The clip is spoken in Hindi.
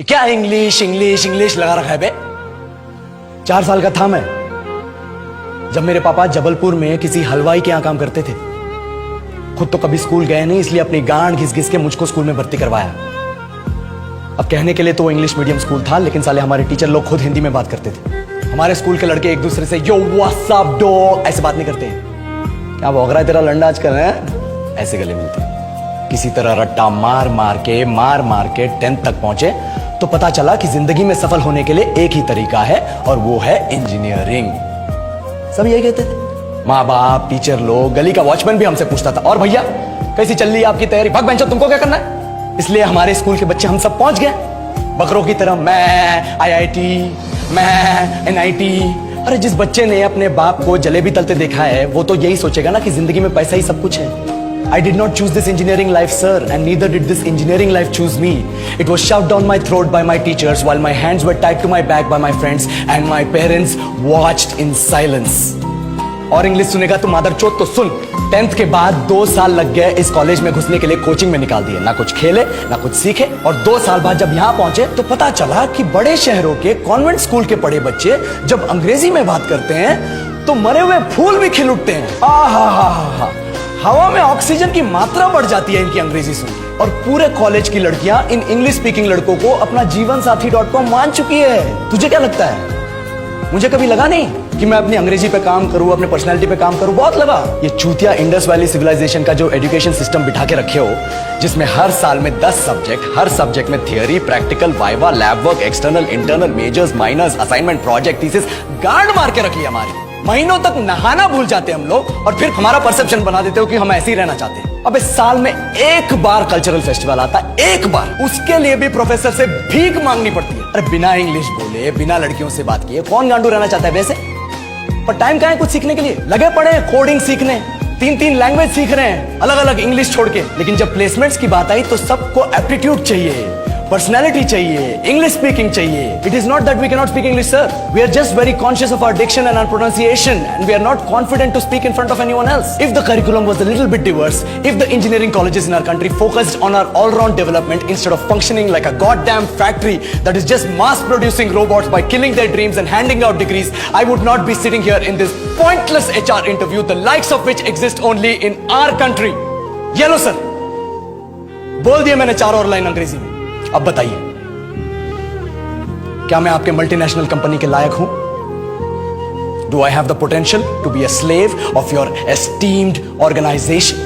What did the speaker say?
क्या इंग्लिश इंग्लिश इंग्लिश लगा रखा है बे। 4 साल का था मैं जब मेरे पापा जबलपुर में किसी हलवाई के यहां काम करते थे। खुद तो कभी स्कूल गए नहीं, इसलिए अपनी गांड घिस घिस के मुझको स्कूल में भर्ती करवाया। अब कहने के लिए तो वो इंग्लिश मीडियम स्कूल था, लेकिन साले हमारे टीचर लोग खुद हिंदी में बात करते थे। हमारे स्कूल के लड़के एक दूसरे से यो व्हाट्स अप डॉग ऐसे बात नहीं करते हैं। क्या भौंक रहा है तेरा लंडा आजकल है, ऐसे गले मिलते हैं। किसी तरह रट्टा मार मार के 10th तक पहुंचे तो पता चला कि जिंदगी में सफल होने के लिए एक ही तरीका है और वो है इंजीनियरिंग। सब यही कहते थे, माँ बाप, टीचर लोग, गली का वॉचमैन भी हमसे पूछता था, और भैया कैसी चल रही है आपकी तैयारी, भाग बेंचो तुमको क्या करना है। इसलिए हमारे स्कूल के बच्चे हम सब पहुंच गए बकरों की तरह, मैं IIT, मैं NIT। अरे जिस बच्चे ने अपने बाप को जलेबी तलते देखा है वो तो यही सोचेगा ना कि जिंदगी में पैसा ही सब कुछ है। I did not choose this engineering life, sir, and neither did this engineering life choose me. It was shoved down my throat by my teachers while my hands were tied to my back by my friends and my parents watched in silence. और इंग्लिश सुनेगा तो मादर चोद तो सुन, 10th के बाद 2 साल लग गए इस कॉलेज में घुसने के लिए, कोचिंग में निकाल दिए। ना कुछ खेले ना कुछ सीखे, और 2 साल बाद जब यहाँ पहुंचे तो पता चला कि बड़े शहरों के कॉन्वेंट स्कूल के पढ़े बच्चे जब अंग्रेजी में बात करते हैं तो मरे हुए फूल भी खिल उठते हैं। हा हवा में ऑक्सीजन की मात्रा बढ़ जाती है इनकी अंग्रेजी सुन के। और पूरे कॉलेज की लड़कियां इन इंग्लिश स्पीकिंग लड़कों को अपना जीवन साथी .com मान चुकी है। तुझे क्या लगता है, मुझे कभी लगा नहीं कि मैं अपनी अंग्रेजी पे काम करूं, अपने पर्सनालिटी पे काम करूं? बहुत लगा। ये चूतिया इंडस वैली सिविलाइजेशन का जो एजुकेशन सिस्टम बिठा के रखे हो, जिसमें हर साल में 10 सब्जेक्ट, हर सब्जेक्ट में theory, practical, viva, lab work, external, internal, majors, minors, assignment, project, thesis, गांड मार के रखी हमारी। महीनों तक नहाना भूल जाते हैं हम लोग, और फिर हमारा परसेप्शन बना देते हो कि हम ऐसे ही रहना चाहते हैं। अब इस साल में एक बार कल्चरल फेस्टिवल आता है, एक बार, उसके लिए भी प्रोफेसर से भीख मांगनी पड़ती है। अरे बिना इंग्लिश बोले, बिना लड़कियों से बात किए कौन गांडू रहना चाहता है वैसे? पर टाइम कहां है कुछ सीखने के लिए? लगे पड़े हैं कोडिंग सीखने, 3 लैंग्वेज सीख रहे हैं अलग अलग इंग्लिश छोड़ के। लेकिन जब प्लेसमेंट्स की बात आई तो सबको एप्टीट्यूड चाहिए, पर्सनैलिटी चाहिए, इंग्लिश स्पीकिंग चाहिए। It is not that we can not speak English, sir, we are just very conscious of our diction and our pronunciation, and we are not confident to speak in front of anyone else. If the curriculum was a little bit diverse, if the engineering colleges in our country focused on our all round development instead of functioning like a goddamn factory that is just mass producing robots by killing their dreams and handing out degrees, I would not be sitting here in this pointless HR interview, the likes of which exist only in our country. ये लो सर, बोल दिया मैंने 4 और लाइन अंग्रेजी में। अब बताइए, क्या मैं आपके मल्टीनेशनल कंपनी के लायक हूं? Do I have the potential to be a slave of your esteemed organization?